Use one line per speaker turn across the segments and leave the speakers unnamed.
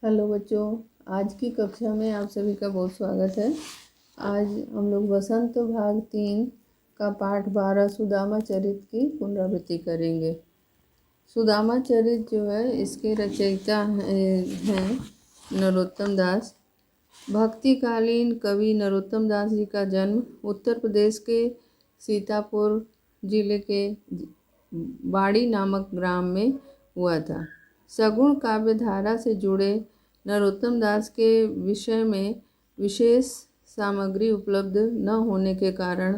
Hello बच्चों, आज की कक्षा में आप सभी का बहुत स्वागत है। आज हम लोग वसंत भाग 3 का पाठ 12 सुदामा चरित की पुनरावृत्ति करेंगे। सुदामा चरित जो है इसके रचयिता हैं नरोत्तम दास। भक्तिकालीन कवि नरोत्तम दास जी का जन्म उत्तर प्रदेश के सीतापुर जिले के बाड़ी नामक ग्राम में हुआ था। सगुण काव्य धारा से जुड़े नरोत्तम दास के विषय में विशेष सामग्री उपलब्ध न होने के कारण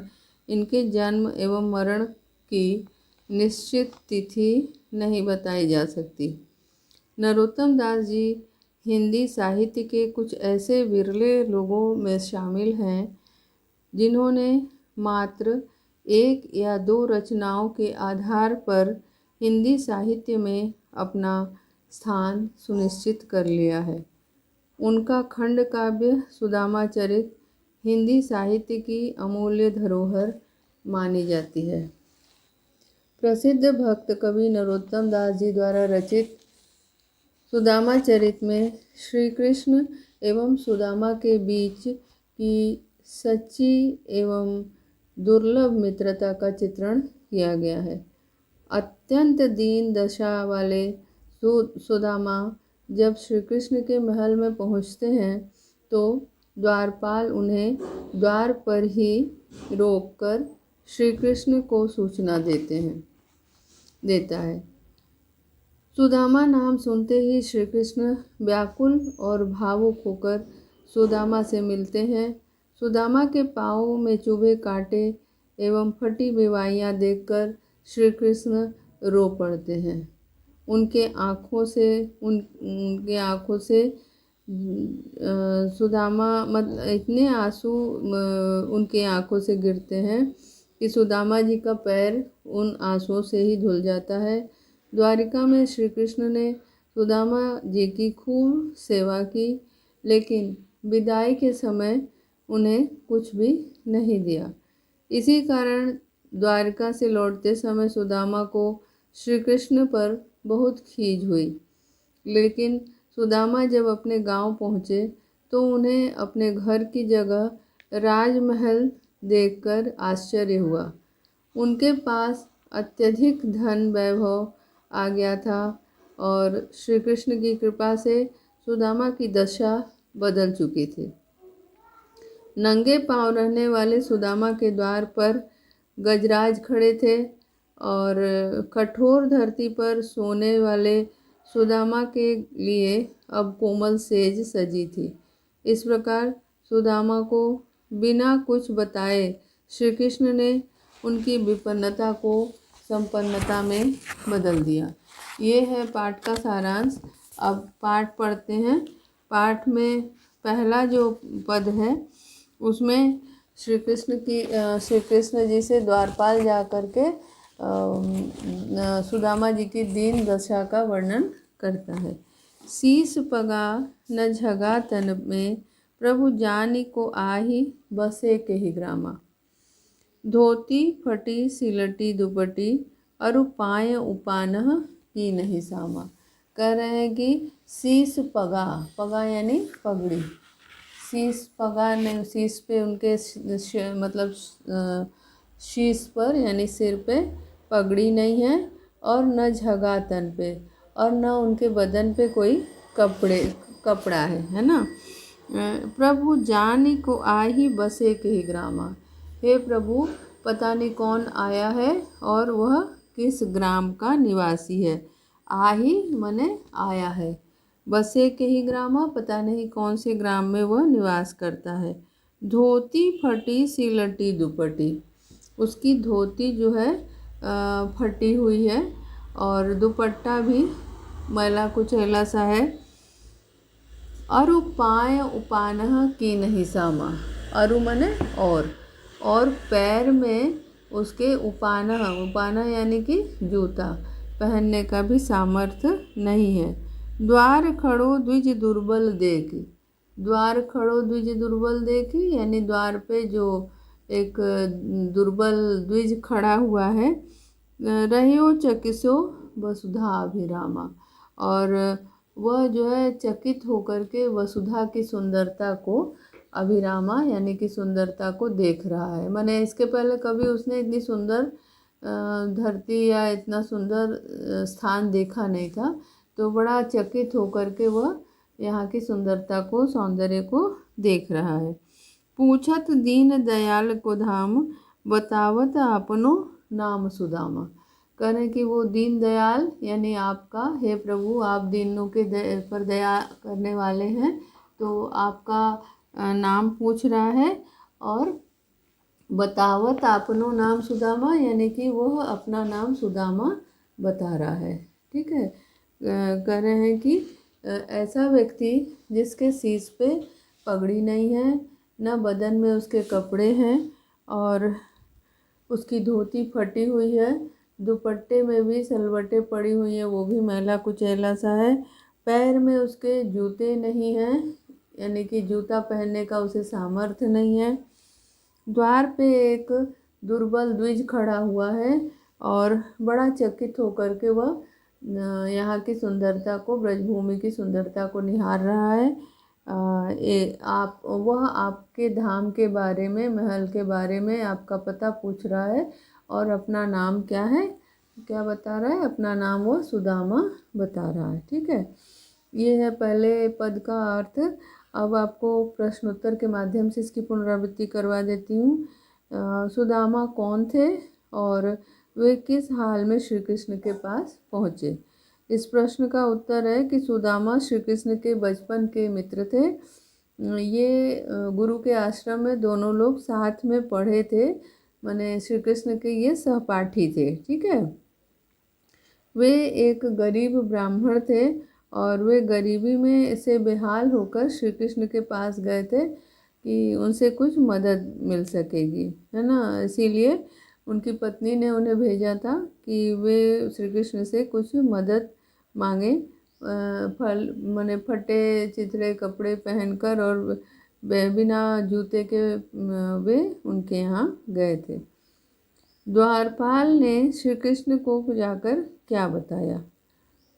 इनके जन्म एवं मरण की निश्चित तिथि नहीं बताई जा सकती। नरोत्तम दास जी हिंदी साहित्य के कुछ ऐसे विरले लोगों में शामिल हैं जिन्होंने मात्र एक या दो रचनाओं के आधार पर हिंदी साहित्य में अपना स्थान सुनिश्चित कर लिया है। उनका खंड काव्य सुदामा चरित हिंदी साहित्य की अमूल्य धरोहर मानी जाती है। प्रसिद्ध भक्त कवि नरोत्तम दास जी द्वारा रचित सुदामा चरित में श्री कृष्ण एवं सुदामा के बीच की सच्ची एवं दुर्लभ मित्रता का चित्रण किया गया है। अत्यंत दीन दशा वाले सुदामा जब श्री कृष्ण के महल में पहुंचते हैं तो द्वारपाल उन्हें द्वार पर ही रोककर श्री कृष्ण को सूचना देता है। सुदामा नाम सुनते ही श्री कृष्ण व्याकुल और भावुक होकर सुदामा से मिलते हैं। सुदामा के पाँवों में चुभे कांटे एवं फटी बेवाइयाँ देखकर श्री कृष्ण रो पड़ते हैं। उनके आँखों से सुदामा इतने आंसू उनके आँखों से गिरते हैं कि सुदामा जी का पैर उन आंसुओं से ही धुल जाता है। द्वारिका में श्री कृष्ण ने सुदामा जी की खूब सेवा की, लेकिन विदाई के समय उन्हें कुछ भी नहीं दिया। इसी कारण द्वारिका से लौटते समय सुदामा को श्री कृष्ण पर बहुत खीज हुई। लेकिन सुदामा जब अपने गांव पहुँचे तो उन्हें अपने घर की जगह राजमहल देखकर आश्चर्य हुआ। उनके पास अत्यधिक धन वैभव आ गया था और श्री कृष्ण की कृपा से सुदामा की दशा बदल चुकी थी। नंगे पांव रहने वाले सुदामा के द्वार पर गजराज खड़े थे और कठोर धरती पर सोने वाले सुदामा के लिए अब कोमल सेज सजी थी। इस प्रकार सुदामा को बिना कुछ बताए श्री कृष्ण ने उनकी विपन्नता को संपन्नता में बदल दिया। ये है पाठ का सारांश। अब पाठ पढ़ते हैं। पाठ में पहला जो पद है उसमें श्री कृष्ण जी से द्वारपाल जा कर के सुदामा जी की दीन दशा का वर्णन करता है। शीस पगा न झगा तन में, प्रभु जानी को आही बसे के ही ग्रामा। धोती फटी सिलटी दुपटी, अरु पाय उपानह की नहीं सामा। कह रहे हैं कि शीस पगा यानी पगड़ी। शीस पगा ने शीस पे उनके मतलब शीस पर यानी सिर पे पगड़ी नहीं है और न झगा तन पे और न उनके बदन पे कोई कपड़ा है ना। प्रभु जानी को आही बसे के ही ग्रामा। हे प्रभु, पता नहीं कौन आया है और वह किस ग्राम का निवासी है। आही मने आया है, बसे के ही ग्रामा पता नहीं कौन से ग्राम में वह निवास करता है। धोती फटी सिलटी दुपटी, उसकी धोती जो है फटी हुई है और दुपट्टा भी मैला कुचैला सा है। अरु पाय उपानह की नहीं सामा। अरु मने और पैर में उसके उपानह यानी कि जूता पहनने का भी सामर्थ्य नहीं है। द्वार खड़ो द्विज दुर्बल देखी। द्वार खड़ो द्विज दुर्बल देखी यानी द्वार पे जो एक दुर्बल द्विज खड़ा हुआ है। रहियो चकिसो वसुधा अभिरामा, और वह जो है चकित होकर के वसुधा की सुंदरता को, अभिरामा यानी कि सुंदरता को देख रहा है। माने इसके पहले कभी उसने इतनी सुंदर धरती या इतना सुंदर स्थान देखा नहीं था, तो बड़ा चकित होकर के वह यहाँ की सुंदरता को, सौंदर्य को देख रहा है। पूछत दीन दयाल को धाम, बतावत आपनो नाम सुदामा। कह रहे कि वो दीन दयाल यानी आपका, हे प्रभु आप दीनों के पर दया करने वाले हैं, तो आपका नाम पूछ रहा है। और बतावत आपनो नाम सुदामा यानी कि वह अपना नाम सुदामा बता रहा है। ठीक है, कह रहे हैं कि ऐसा व्यक्ति जिसके शीश पे पगड़ी नहीं है, न बदन में उसके कपड़े हैं, और उसकी धोती फटी हुई है, दुपट्टे में भी सलवटें पड़ी हुई हैं, वो भी मैला कुचैला सा है। पैर में उसके जूते नहीं हैं, यानी कि जूता पहनने का उसे सामर्थ्य नहीं है। द्वार पे एक दुर्बल द्विज खड़ा हुआ है और बड़ा चकित होकर के वह यहाँ की सुंदरता को, ब्रजभूमि की सुंदरता को निहार रहा है। वह आपके धाम के बारे में, महल के बारे में आपका पता पूछ रहा है और अपना नाम क्या है, क्या बता रहा है, अपना नाम वो सुदामा बता रहा है। ठीक है, ये है पहले पद का अर्थ। अब आपको प्रश्नोत्तर के माध्यम से इसकी पुनरावृत्ति करवा देती हूँ। सुदामा कौन थे और वे किस हाल में श्री कृष्ण के पास पहुँचे। इस प्रश्न का उत्तर है कि सुदामा श्री कृष्ण के बचपन के मित्र थे। ये गुरु के आश्रम में दोनों लोग साथ में पढ़े थे, माने श्री कृष्ण के ये सहपाठी थे। ठीक है, वे एक गरीब ब्राह्मण थे और वे गरीबी में से बेहाल होकर श्री कृष्ण के पास गए थे कि उनसे कुछ मदद मिल सकेगी, है ना। इसीलिए उनकी पत्नी ने उन्हें भेजा था कि वे श्री कृष्ण से कुछ मदद मांगे। माने फटे चिथड़े कपड़े पहनकर और बिना जूते के वे उनके यहाँ गए थे। द्वारपाल ने श्री कृष्ण को जाकर क्या बताया।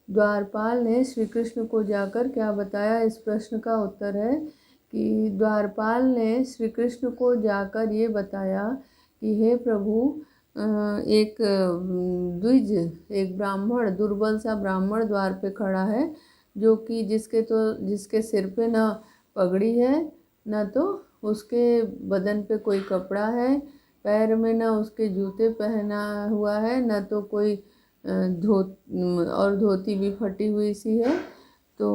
द्वारपाल ने श्री कृष्ण को जाकर क्या बताया, इस प्रश्न का उत्तर है कि द्वारपाल ने श्री कृष्ण को जाकर ये बताया कि हे प्रभु, एक द्विज, एक ब्राह्मण, दुर्बल सा ब्राह्मण द्वार पे खड़ा है, जो कि जिसके सिर पे न पगड़ी है, न तो उसके बदन पे कोई कपड़ा है, पैर में न उसके जूते पहना हुआ है, न तो कोई धोती भी फटी हुई सी है। तो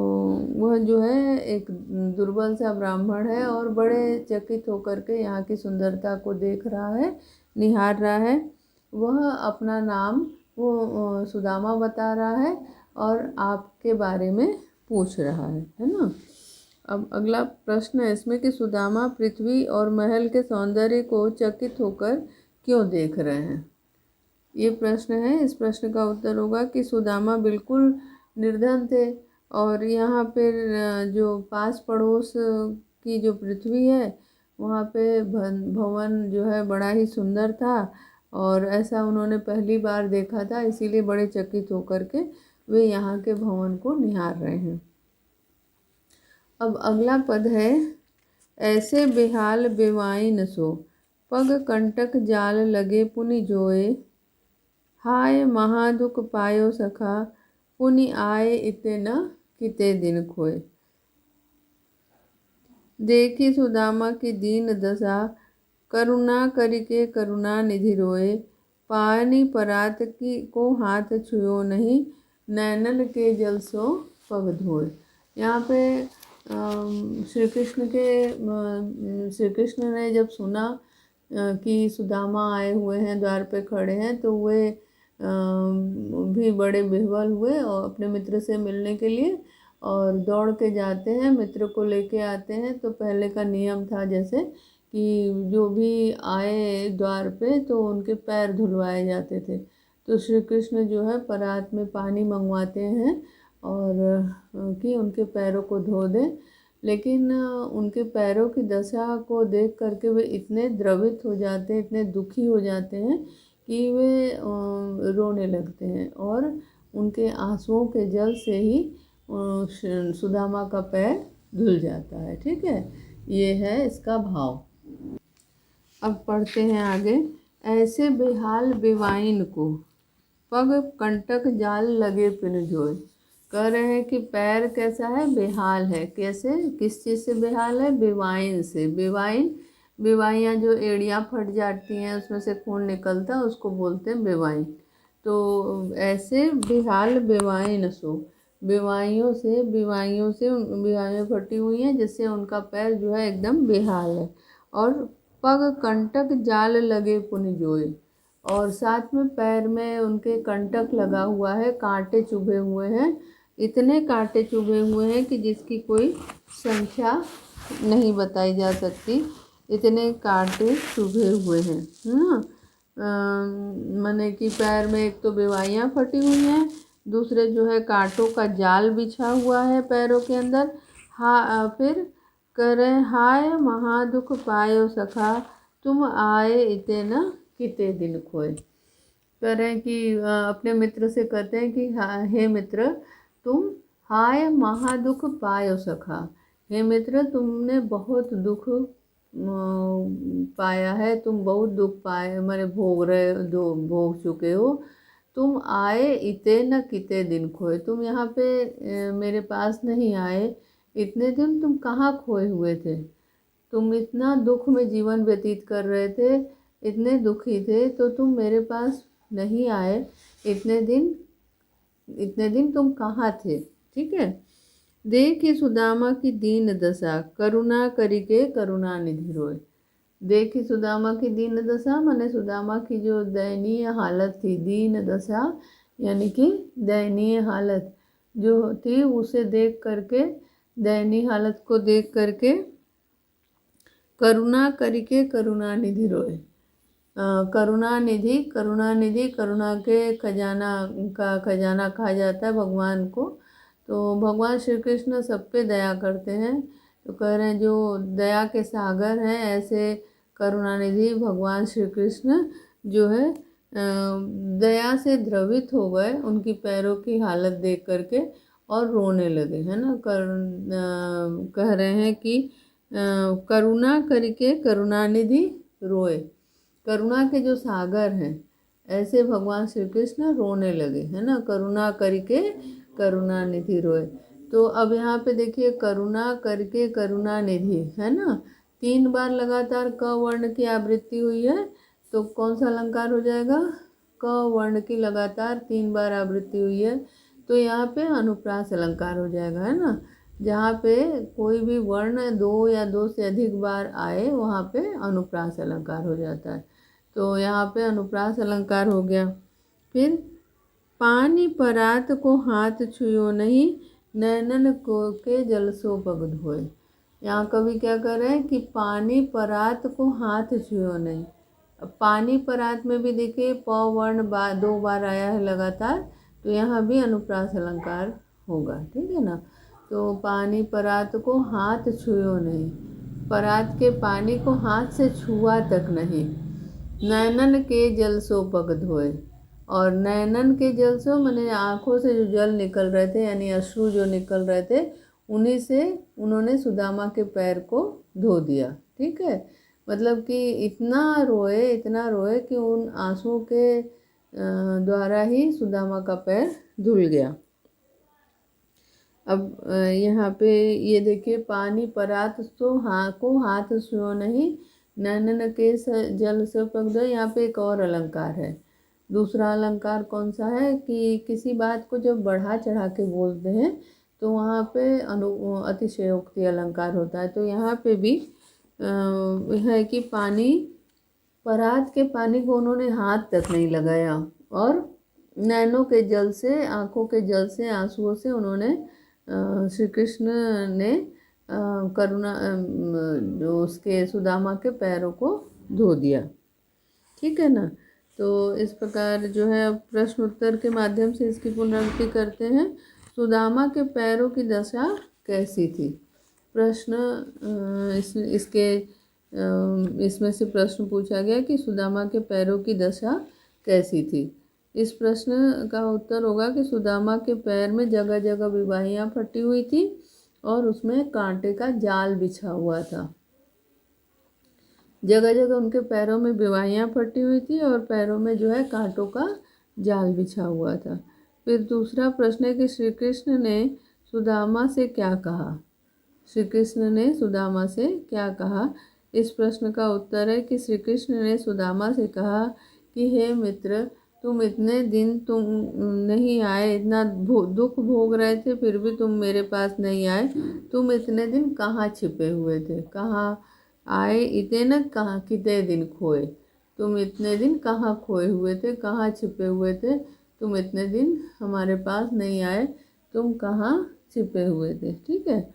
वह जो है एक दुर्बल सा ब्राह्मण है और बड़े चकित होकर के यहाँ की सुंदरता को देख रहा है, निहार रहा है। वह अपना नाम वो सुदामा बता रहा है और आपके बारे में पूछ रहा है ना। अब अगला प्रश्न है इसमें कि सुदामा पृथ्वी और महल के सौंदर्य को चकित होकर क्यों देख रहे हैं। ये प्रश्न है। इस प्रश्न का उत्तर होगा कि सुदामा बिल्कुल निर्धन थे और यहाँ पर जो पास पड़ोस की जो पृथ्वी है, वहाँ पे भवन जो है बड़ा ही सुंदर था और ऐसा उन्होंने पहली बार देखा था, इसीलिए बड़े चकित होकर के वे यहाँ के भवन को निहार रहे हैं। अब अगला पद है, ऐसे बेहाल बेवाई न सो, पग कंटक जाल लगे पुनि जोए, हाय महादुख पायो सखा, पुनि आए इते न किते दिन खोए। देखी सुदामा की दीन दशा, करुणा करिके करुणा निधि रोए, पानी परात की को हाथ छुयो नहीं, नैनन के जल सो पग धोए। यहाँ पे श्री कृष्ण ने जब सुना कि सुदामा आए हुए हैं, द्वार पे खड़े हैं, तो वे भी बड़े विह्वल हुए और अपने मित्र से मिलने के लिए और दौड़ के जाते हैं, मित्र को लेके आते हैं। तो पहले का नियम था जैसे कि जो भी आए द्वार पे तो उनके पैर धुलवाए जाते थे। तो श्री कृष्ण जो है परात में पानी मंगवाते हैं और कि उनके पैरों को धो दें, लेकिन उनके पैरों की दशा को देख करके वे इतने द्रवित हो जाते हैं, इतने दुखी हो जाते हैं कि वे रोने लगते हैं और उनके आंसुओं के जल से ही सुदामा का पैर धुल जाता है। ठीक है, ये है इसका भाव। अब पढ़ते हैं आगे। ऐसे बेहाल बेवाइन को पग कंटक जाल लगे पिन जोए। कह रहे हैं कि पैर कैसा है, बेहाल है। कैसे, किस चीज़ से बेहाल है, बेवाइन से। बेवाइन, बेवाइयाँ जो एड़ियाँ फट जाती हैं उसमें से खून निकलता है, उसको बोलते हैं बेवाइन। तो ऐसे बेहाल बेवाइन सो, बेवाइयों से बेवाइयाँ फटी हुई हैं जिससे उनका पैर जो है एकदम बेहाल है। और पग कंटक जाल लगे पुन जोए, और साथ में पैर में उनके कंटक लगा हुआ है, कांटे चुभे हुए हैं। इतने कांटे चुभे हुए हैं कि जिसकी कोई संख्या नहीं बताई जा सकती, इतने कांटे चुभे हुए हैं, है ना। माने कि पैर में एक तो बेवाइयाँ फटी हुई हैं, दूसरे जो है कांटों का जाल बिछा हुआ है पैरों के अंदर। फिर करें हाय महादुख पायो सखा, तुम आए इते न किते दिन खोए। कह रहे हैं कि अपने मित्र से कहते हैं कि हे मित्र, तुम हाय महादुख पायो सखा। हे मित्र, तुमने बहुत दुख पाया है, तुम बहुत दुख पाए, मैंने भोग चुके हो। तुम आए इते न किते दिन खोए, तुम यहाँ पे मेरे पास नहीं आए, इतने दिन तुम कहाँ खोए हुए थे। तुम इतना दुख में जीवन व्यतीत कर रहे थे, इतने दुखी थे, तो तुम मेरे पास नहीं आए। इतने दिन तुम कहाँ थे। ठीक है। देखी सुदामा की दीन दशा, करुणा करिके करुणा निधि रोए। देखी सुदामा की दीन दशा, माने सुदामा की जो दयनीय हालत थी। दीन दशा यानी कि दयनीय हालत जो थी, उसे देख करके, दयनीय हालत को देख करके करुणा करिके करुणा निधि रोए। करुणा निधि, करुणा के खजाना कहा जाता है भगवान को। तो भगवान श्री कृष्ण सब पे दया करते हैं। तो कह रहे हैं जो दया के सागर हैं, ऐसे करुणानिधि भगवान श्री कृष्ण जो है दया से द्रवित हो गए उनकी पैरों की हालत देख करके और रोने लगे, है ना। कह रहे हैं कि करुणा करके करुणानिधि रोए। करुणा के जो सागर हैं, ऐसे भगवान श्री कृष्ण रोने लगे, है ना। करुणा करके करुणा निधि रोए। तो अब यहाँ पे देखिए, करुणा करके करुणा निधि, है ना। 3 बार लगातार क वर्ण की आवृत्ति हुई है, तो कौन सा अलंकार हो जाएगा, क वर्ण की लगातार 3 बार आवृत्ति हुई है, तो यहाँ पे अनुप्रास अलंकार हो जाएगा, है ना। जहाँ पे कोई भी वर्ण 2 या 2 से अधिक बार आए, वहाँ पे अनुप्रास अलंकार हो जाता है। तो यहाँ पे अनुप्रास अलंकार हो गया। फिर पानी परात को हाथ छुयो नहीं, नैनन को के जल सो पग धोए। यहाँ कवि क्या कर रहे हैं कि पानी परात को हाथ छुयो नहीं। अब पानी परात में भी देखिए प वर्ण 2 बार आया है लगातार, तो यहाँ भी अनुप्रास अलंकार होगा। ठीक है ना। तो पानी परात को हाथ छुयो नहीं, परात के पानी को हाथ से छुआ तक नहीं। नैनन के जल सो पग धोए, और नैनन के जल से मैंने आँखों से जो जल निकल रहे थे, यानी अश्रु जो निकल रहे थे, उन्हीं से उन्होंने सुदामा के पैर को धो दिया। ठीक है। मतलब कि इतना रोए कि उन आंसुओं के द्वारा ही सुदामा का पैर धुल गया। अब यहाँ पे ये देखिए, पानी परात तो को हाथ छुओ नहीं, नैनन के जल से पग धोए। यहाँ पे एक और अलंकार है। दूसरा अलंकार कौन सा है कि किसी बात को जब बढ़ा चढ़ा के बोलते हैं तो वहाँ पे अतिशयोक्ति अलंकार होता है। तो यहाँ पे भी है कि पानी परात के पानी को उन्होंने हाथ तक नहीं लगाया, और नैनों के जल से, आँखों के जल से, आंसुओं से उन्होंने श्री कृष्ण ने करुणा जो उसके सुदामा के पैरों को धो दिया। ठीक है ना। तो इस प्रकार जो है प्रश्न उत्तर के माध्यम से इसकी पुनरावृत्ति करते हैं। सुदामा के पैरों की दशा कैसी थी। प्रश्न इसमें से प्रश्न पूछा गया कि सुदामा के पैरों की दशा कैसी थी। इस प्रश्न का उत्तर होगा कि सुदामा के पैर में जगह जगह विवाहियाँ फटी हुई थी और उसमें कांटे का जाल बिछा हुआ था। जगह जगह उनके पैरों में विवाहियाँ फटी हुई थी और पैरों में जो है कांटों का जाल बिछा हुआ था। फिर दूसरा प्रश्न है कि श्री कृष्ण ने सुदामा से क्या कहा। श्री कृष्ण ने सुदामा से क्या कहा। इस प्रश्न का उत्तर है कि श्री कृष्ण ने सुदामा से कहा कि हे मित्र, तुम इतने दिन तुम नहीं आए, इतना दुख भोग रहे थे, फिर भी तुम मेरे पास नहीं आए। तुम इतने दिन कहाँ छिपे हुए थे, कहाँ आए इतने न, कहाँ कितने दिन खोए। तुम इतने दिन कहाँ खोए हुए थे, कहाँ छिपे हुए थे, तुम इतने दिन हमारे पास नहीं आए, तुम कहाँ छिपे हुए थे। ठीक है।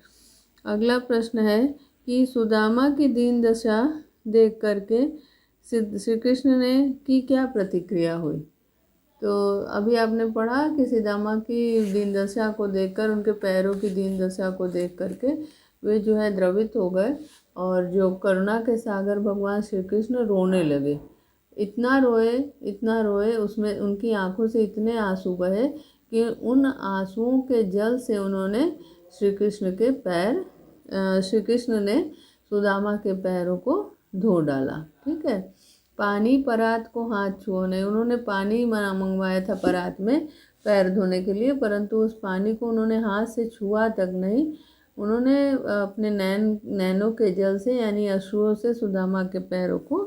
अगला प्रश्न है कि सुदामा की दीन दशा देख करके श्री कृष्ण ने की क्या प्रतिक्रिया हुई। तो अभी आपने पढ़ा कि सुदामा की दीन दशा को देखकर, उनके पैरों की दीन दशा को देख करके वे जो है द्रवित हो गए और जो करुणा के सागर भगवान श्री कृष्ण रोने लगे। इतना रोए, उसमें उनकी आंखों से इतने आंसू बहे कि उन आंसुओं के जल से उन्होंने श्री कृष्ण ने सुदामा के पैरों को धो डाला। ठीक है। पानी परात को हाथ छुओ नहीं, उन्होंने पानी मंगवाया था परात में पैर धोने के लिए, परंतु उस पानी को उन्होंने हाथ से छुआ तक नहीं। उन्होंने अपने नैनों के जल से यानी अश्रुओं से सुदामा के पैरों को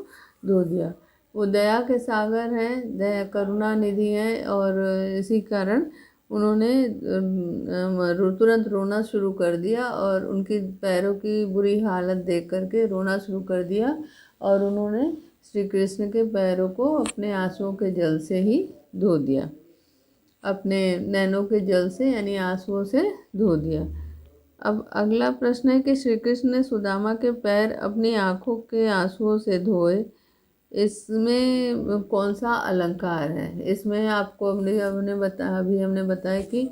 धो दिया। वो दया के सागर हैं, दया करुणा निधि हैं और इसी कारण उन्होंने तुरंत रोना शुरू कर दिया और उनकी पैरों की बुरी हालत देख करके रोना शुरू कर दिया और उन्होंने श्री कृष्ण के पैरों को अपने आंसुओं के जल से ही धो दिया, अपने नैनों के जल से यानी आंसुओं से धो दिया। अब अगला प्रश्न है कि श्री कृष्ण ने सुदामा के पैर अपनी आंखों के आंसुओं से धोए, इसमें कौन सा अलंकार है। इसमें आपको हमने बताया कि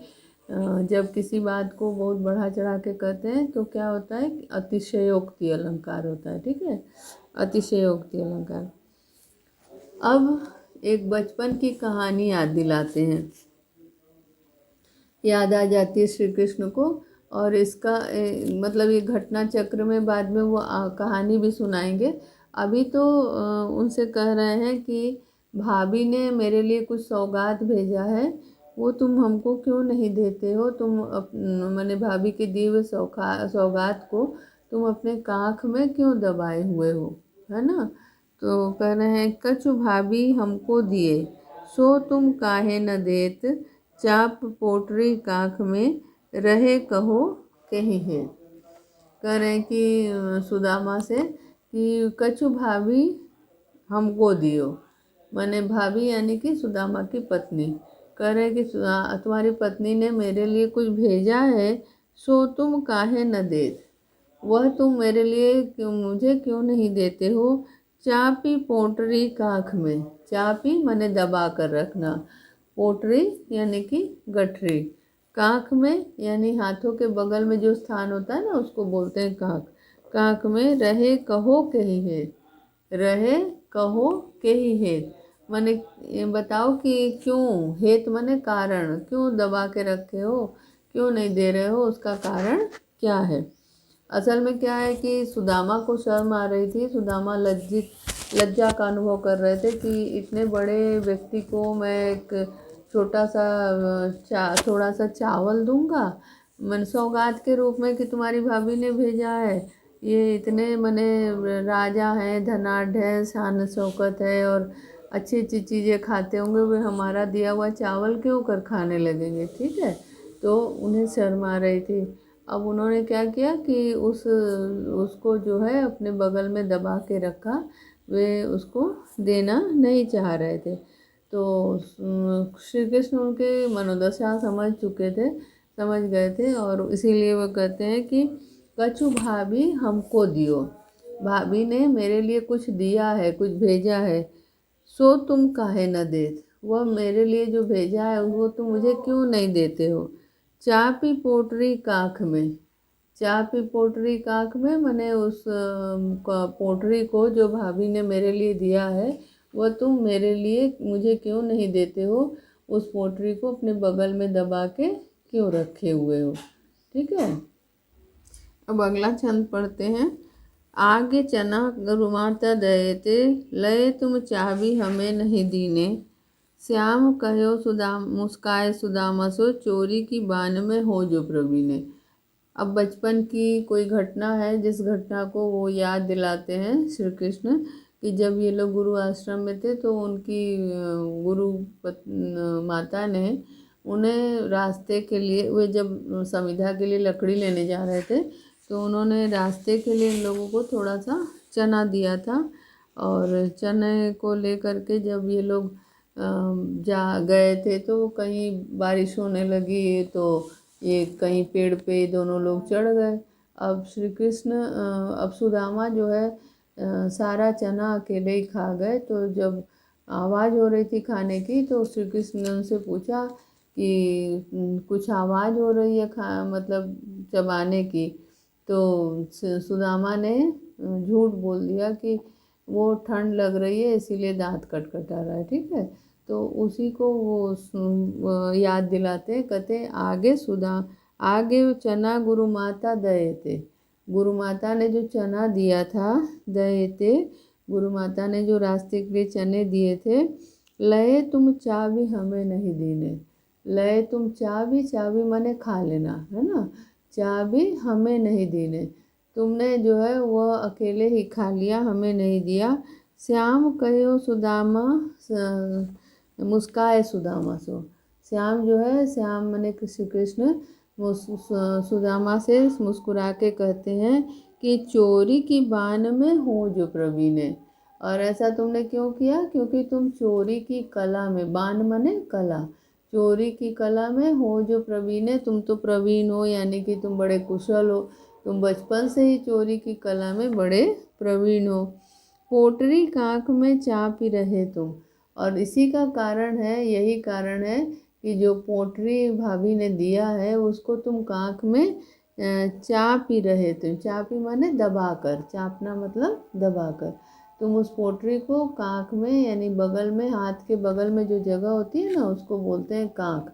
जब किसी बात को बहुत बढ़ा चढ़ा के कहते हैं तो क्या होता है, अतिशयोक्ति अलंकार होता है। ठीक है, अतिशयोक्ति अलंकार। अब एक बचपन की कहानी याद दिलाते हैं, याद आ जाती है श्री कृष्ण को और इसका मतलब ये घटना चक्र में बाद में वो कहानी भी सुनाएंगे। अभी तो उनसे कह रहे हैं कि भाभी ने मेरे लिए कुछ सौगात भेजा है, वो तुम हमको क्यों नहीं देते हो। तुम मैंने भाभी के दिए हुए सौगात को तुम अपने काख में क्यों दबाए हुए हो, है ना। तो कह रहे हैं, कछु भाभी हमको दिए, सो तुम काहे न देत, चाप पोटरी काख में रहे कहो कहीं है। कह रहे हैं कि सुदामा से कि कछु भाभी हमको दियो, मैंने भाभी यानी कि सुदामा की पत्नी। कह रहे हैं कि तुम्हारी पत्नी ने मेरे लिए कुछ भेजा है, सो तुम काहे न देत, वह तुम मेरे लिए मुझे क्यों नहीं देते हो। चापी पोटरी काख में, चापी माने दबा कर रखना, पोटरी यानी कि गठरी, काख में यानी हाथों के बगल में जो स्थान होता है ना उसको बोलते हैं काख। काख में रहे कहो के ही है, रहे कहो के ही है माने ये बताओ कि क्यों, हेत माने कारण, क्यों दबा के रखे हो, क्यों नहीं दे रहे हो, उसका कारण क्या है। असल में क्या है कि सुदामा को शर्म आ रही थी, सुदामा लज्जा का अनुभव कर रहे थे कि इतने बड़े व्यक्ति को मैं एक छोटा सा थोड़ा सा चावल दूंगा मन सौगात के रूप में कि तुम्हारी भाभी ने भेजा है। ये इतने मने राजा हैं, धनाढ़ है, शान शौकत है और अच्छी अच्छी चीज़ें खाते होंगे, वे हमारा दिया हुआ चावल क्यों कर खाने लगेंगे। ठीक है, तो उन्हें शर्म आ रही थी। अब उन्होंने क्या किया कि उसको जो है अपने बगल में दबा के रखा, वे उसको देना नहीं चाह रहे थे। तो श्री कृष्ण उनके मनोदशा समझ चुके थे, समझ गए थे और इसीलिए वो कहते हैं कि कछु भाभी हमको दियो, भाभी ने मेरे लिए कुछ दिया है, कुछ भेजा है, सो तुम काहे न देत, वह मेरे लिए जो भेजा है वो तुम मुझे क्यों नहीं देते हो। चापी पोटरी काख में, चापी पोटरी काख में मैंने उस पोटरी को जो भाभी ने मेरे लिए दिया है वह तुम मेरे लिए मुझे क्यों नहीं देते हो, उस पोटरी को अपने बगल में दबा के क्यों रखे हुए हो। ठीक है, अब अगला छंद पढ़ते हैं। आगे चना गुरुमाता दयते, लय तुम चाबी हमें नहीं दीने, श्याम कहो सुदाम मुस्काए सुदामा सो, चोरी की बान में हो जो प्रवीणे। अब बचपन की कोई घटना है जिस घटना को वो याद दिलाते हैं श्री कृष्ण कि जब ये लोग गुरु आश्रम में थे तो उनकी गुरु माता ने उन्हें रास्ते के लिए, वे जब समिधा के लिए लकड़ी लेने जा रहे थे तो उन्होंने रास्ते के लिए इन लोगों को थोड़ा सा चना दिया था। और चने को लेकर के जब ये लोग जा गए थे तो कहीं बारिश होने लगी तो ये कहीं पेड़ पे दोनों लोग चढ़ गए। अब श्री कृष्ण अब सुदामा जो है सारा चना अकेले ही खा गए। तो जब आवाज़ हो रही थी खाने की तो श्री कृष्ण ने उनसे पूछा कि कुछ आवाज़ हो रही है मतलब चबाने की। तो सुदामा ने झूठ बोल दिया कि वो ठंड लग रही है इसीलिए दांत कटकटा रहा है। ठीक है, तो उसी को वो याद दिलाते हैं, कहते आगे चना गुरु माता दये थे, गुरु माता ने जो चना दिया था, दये थे गुरु माता ने जो रास्ते के लिए चने दिए थे, लय तुम चाबी हमें नहीं देने, लय तुम चाबी, चाबी माने खा लेना है ना, चाबी हमें नहीं देने, तुमने जो है वह अकेले ही खा लिया, हमें नहीं दिया। श्याम कहो सुदामा मुस्काए सुदामा सो, श्याम जो है, श्याम माने श्री कृष्ण सुदामा से मुस्कुरा के कहते हैं कि चोरी की बान में हो जो प्रवीण है। और ऐसा तुमने क्यों किया, क्योंकि तुम चोरी की कला में, बान माने कला, चोरी की कला में हो जो प्रवीण है, तुम तो प्रवीण हो यानी कि तुम बड़े कुशल हो, तुम बचपन से ही चोरी की कला में बड़े प्रवीण हो। पोटरी कांख में चाप ही रहे तुम, और इसी का कारण है, यही कारण है कि जो पोटरी भाभी ने दिया है उसको तुम कांख में चाप ही रहे तुम, चाप ही माने दबा कर, चापना मतलब दबा कर, तुम उस पोटरी को कांख में यानी बगल में, हाथ के बगल में जो जगह होती है ना उसको बोलते हैं कांख,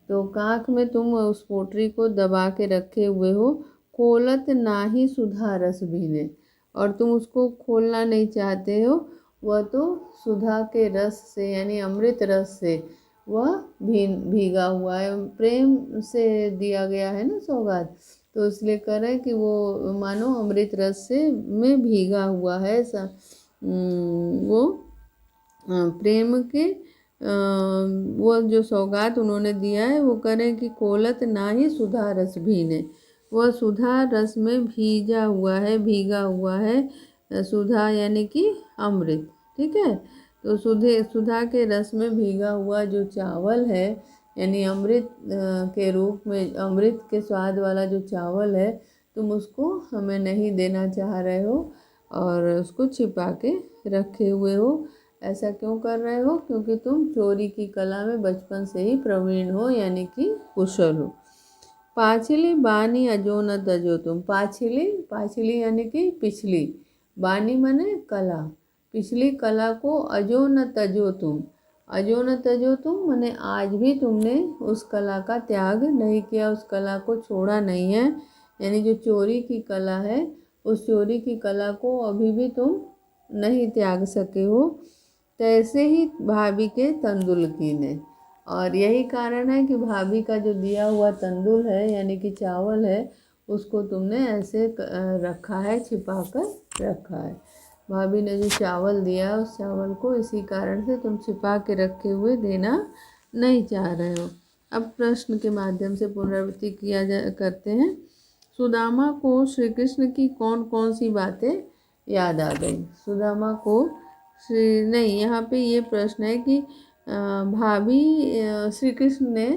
तो कांख में तुम उस पोटरी को दबा के रखे हुए हो। खोलत नाही सुधा रस भीने, और तुम उसको खोलना नहीं चाहते हो, वह तो सुधा के रस से यानी अमृत रस से वह भीगा हुआ है, प्रेम से दिया गया है ना सौगात, तो इसलिए कह रहे हैं कि वो मानो अमृत रस से में भीगा हुआ है। वो प्रेम के वो जो सौगात उन्होंने दिया है वो करें कि कोलत ना ही सुधा रस भीने, वह सुधा रस में भीजा हुआ है, भीगा हुआ है, सुधा यानी कि अमृत। ठीक है, तो सुधा के रस में भीगा हुआ जो चावल है यानी अमृत के रूप में, अमृत के स्वाद वाला जो चावल है, तुम उसको हमें नहीं देना चाह रहे हो और उसको छिपा के रखे हुए हो। ऐसा क्यों कर रहे हो, क्योंकि तुम चोरी की कला में बचपन से ही प्रवीण हो यानी कि कुशल हो। पाछिली बानी अजो न तजो तुम, पाछिली यानी कि पिछली, बानी माने कला, पिछली कला को अजो न तजो तुम, अजो न तजो तुम माने आज भी तुमने उस कला का त्याग नहीं किया, उस कला को छोड़ा नहीं है, यानी जो चोरी की कला है उस चोरी की कला को अभी भी तुम नहीं त्याग सके हो। तैसे ही भाभी के तंदुल कीने, और यही कारण है कि भाभी का जो दिया हुआ तंदुल है यानी कि चावल है उसको तुमने ऐसे रखा है, छिपा कर रखा है। भाभी ने जो चावल दिया उस चावल को इसी कारण से तुम छिपा के रखे हुए देना नहीं चाह रहे हो। अब प्रश्न के माध्यम से पुनरावृत्ति करते हैं। सुदामा को श्री कृष्ण की कौन कौन सी बातें याद आ गई। सुदामा को नहीं, यहाँ पे ये प्रश्न है कि भाभी श्री कृष्ण ने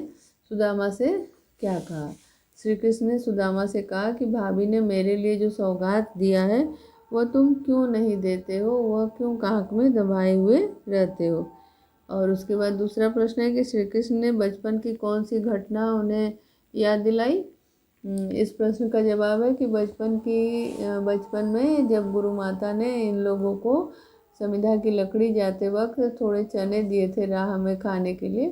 सुदामा से क्या कहा। श्री कृष्ण ने सुदामा से कहा कि भाभी ने मेरे लिए जो सौगात दिया है वह तुम क्यों नहीं देते हो, वह क्यों कांख में दबाए हुए रहते हो। और उसके बाद दूसरा प्रश्न है कि श्री कृष्ण ने बचपन की कौन सी घटना उन्हें याद दिलाई। इस प्रश्न का जवाब है कि बचपन में जब गुरु माता ने इन लोगों को समिधा की लकड़ी जाते वक्त थोड़े चने दिए थे राह में खाने के लिए,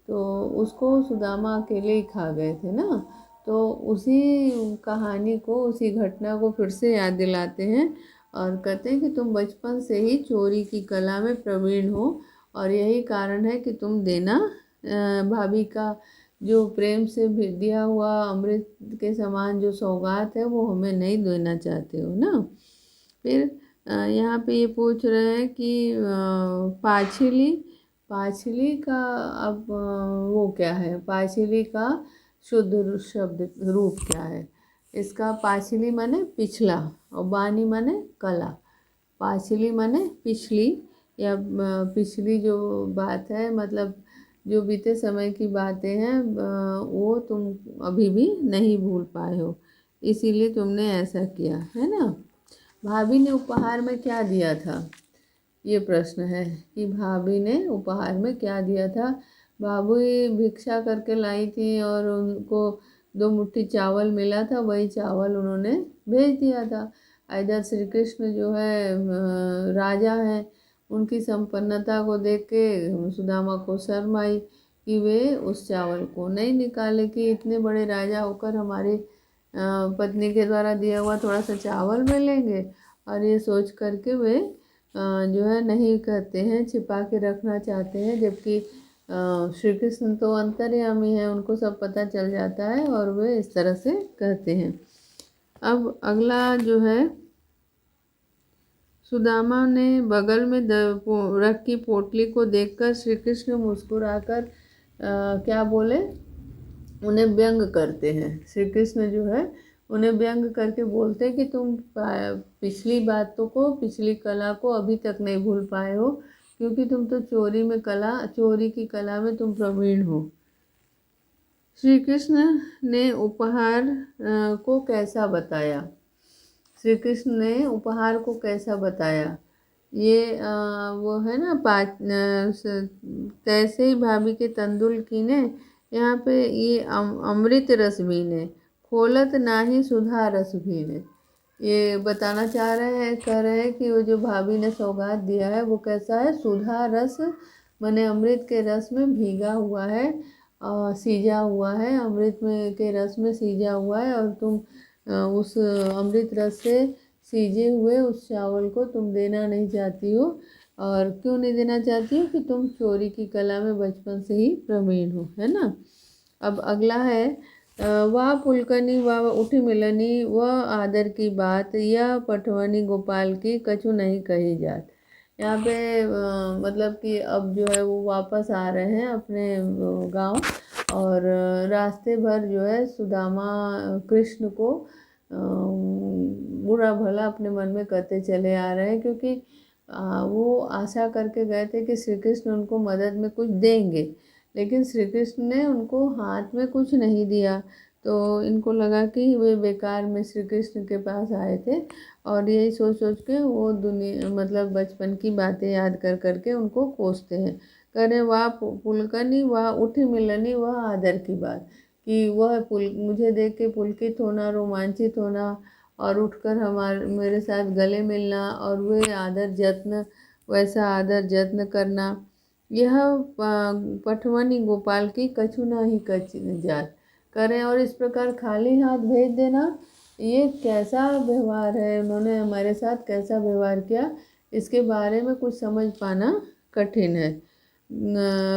तो उसको सुदामा अकेले ही खा गए थे ना। तो उसी कहानी को, उसी घटना को फिर से याद दिलाते हैं और कहते हैं कि तुम बचपन से ही चोरी की कला में प्रवीण हो और यही कारण है कि तुम देना भाभी का जो प्रेम से दिया हुआ अमृत के समान जो सौगात है वो हमें नहीं देना चाहते हो ना। फिर यहाँ पे ये पूछ रहे हैं कि पाछिली पाछिली का अब वो क्या है, पाछिली का शुद्ध शब्द रूप क्या है। इसका पाछिली माने पिछला और बानी माने कला। पाछिली माने पिछली या पिछली जो बात है, मतलब जो बीते समय की बातें हैं वो तुम अभी भी नहीं भूल पाए हो, इसीलिए तुमने ऐसा किया है ना। भाभी ने उपहार में क्या दिया था, ये प्रश्न है कि भाभी ने उपहार में क्या दिया था। भाभी भिक्षा करके लाई थी और उनको 2 मुट्ठी चावल मिला था, वही चावल उन्होंने भेज दिया था। इधर श्री कृष्ण जो है राजा हैं, उनकी संपन्नता को देख के सुदामा को शर्म आई कि वे उस चावल को नहीं निकाले कि इतने बड़े राजा होकर हमारी पत्नी के द्वारा दिया हुआ थोड़ा सा चावल मिलेंगे, और ये सोच करके वे जो है नहीं कहते हैं, छिपा के रखना चाहते हैं। जबकि श्री कृष्ण तो अंतर्यामी हैं, उनको सब पता चल जाता है और वे इस तरह से कहते हैं। अब अगला जो है, सुदामा ने बगल में रखी पोटली को देखकर श्री कृष्ण मुस्कुराकर क्या बोले, उन्हें व्यंग करते हैं। श्री कृष्ण जो है उन्हें व्यंग करके बोलते हैं कि तुम पिछली बातों को, पिछली कला को अभी तक नहीं भूल पाए हो, क्योंकि तुम तो चोरी की कला में तुम प्रवीण हो। श्री कृष्ण ने उपहार को कैसा बताया, श्री कृष्ण ने उपहार को कैसा बताया, ये वो है ना तैसे ही भाभी के तंदुल कीने, यहाँ पे ये अमृत रस भीने, खोलत नाही सुधा रस भीने। ये बताना चाह रहे हैं, कह रहे हैं कि वो जो भाभी ने सौगात दिया है वो कैसा है, सुधा रस माने अमृत के रस में भीगा हुआ है, सीजा हुआ है, अमृत में के रस में सीजा हुआ है, और तुम उस अमृत रस से सीजे हुए उस चावल को तुम देना नहीं चाहती हो। और क्यों नहीं देना चाहती हो कि तुम चोरी की कला में बचपन से ही प्रवीण हो, है ना। अब अगला है, वह पुलकनी वह उठी मिलनी वह आदर की बात, यह पटवनी गोपाल की कछु नहीं कही जात। यहाँ पे मतलब कि अब जो है वो वापस आ रहे हैं अपने गांव, और रास्ते भर जो है सुदामा कृष्ण को बुरा भला अपने मन में करते चले आ रहे हैं, क्योंकि वो आशा करके गए थे कि श्री कृष्ण उनको मदद में कुछ देंगे, लेकिन श्री कृष्ण ने उनको हाथ में कुछ नहीं दिया। तो इनको लगा कि वे बेकार में श्री कृष्ण के पास आए थे, और यही सोच सोच के वो दुनिया मतलब बचपन की बातें याद कर करके उनको कोसते हैं। कह रहे वाह पुलकनी वाह उठी मिलनी वह आदर की बात, कि वह मुझे देख के पुलकित होना, रोमांचित होना और उठकर मेरे साथ गले मिलना, और वे आदर जत्न, वैसा आदर जत्न करना, यह पटवनी गोपाल की कछु ना ही कच जात करें। और इस प्रकार खाली हाथ भेज देना, ये कैसा व्यवहार है, उन्होंने हमारे साथ कैसा व्यवहार किया, इसके बारे में कुछ समझ पाना कठिन है।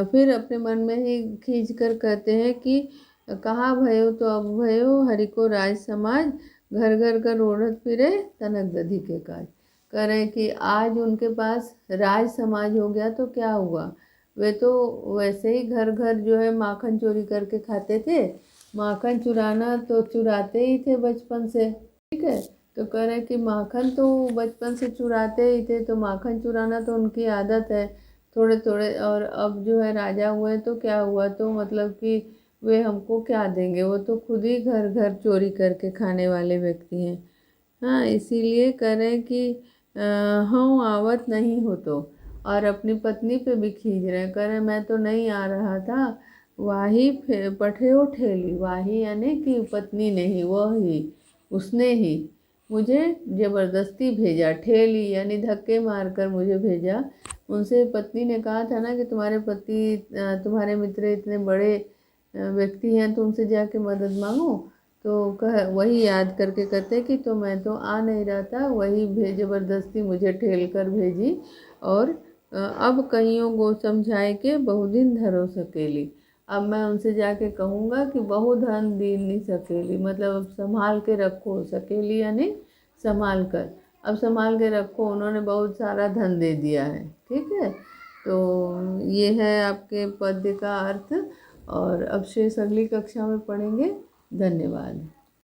फिर अपने मन में ही खींच कर कहते हैं कि कहाँ भयो तो अब भयो, हरि को राज समाज, घर घर कर ओढ़त फिरे तनक दधी के काज। कह रहे हैं कि आज उनके पास राज समाज हो गया तो क्या हुआ, वे तो वैसे ही घर घर जो है माखन चोरी करके खाते थे, माखन चुराना तो चुराते ही थे बचपन से, ठीक है। तो कह रहे हैं कि माखन तो बचपन से चुराते ही थे, तो माखन चुराना तो उनकी आदत है थोड़े थोड़े, और अब जो है राजा हुए तो क्या हुआ, तो मतलब कि वे हमको क्या देंगे, वो तो खुद ही घर घर चोरी करके खाने वाले व्यक्ति हैं। हाँ, इसीलिए कह रहे हैं कि हाँ आवत नहीं हो तो, और अपनी पत्नी पे भी खींच रहे हैं, कह रहे मैं तो नहीं आ रहा था, वाही पठे ठेली, वाही यानी कि पत्नी नहीं, वह ही, उसने ही मुझे ज़बरदस्ती भेजा, ठेली यानी धक्के मारकर मुझे भेजा। उनसे पत्नी ने कहा था ना कि तुम्हारे पति तुम्हारे मित्र इतने बड़े व्यक्ति हैं तो उनसे जाके मदद मांगो। तो वही याद करके कहते कि तो मैं तो आ नहीं रहा था, वही ज़बरदस्ती मुझे ठेल कर भेजी। और अब कहियों को समझाए के बहुदिन धरो सकेली। अब मैं उनसे जाके कहूँगा कि बहु धन दीनी सकेली, मतलब अब संभाल के रखो, सकेली यानी संभाल कर, अब संभाल के रखो, उन्होंने बहुत सारा धन दे दिया है। ठीक है, तो ये है आपके पद्य का अर्थ, और अब शेष अगली कक्षा में पढ़ेंगे। धन्यवाद।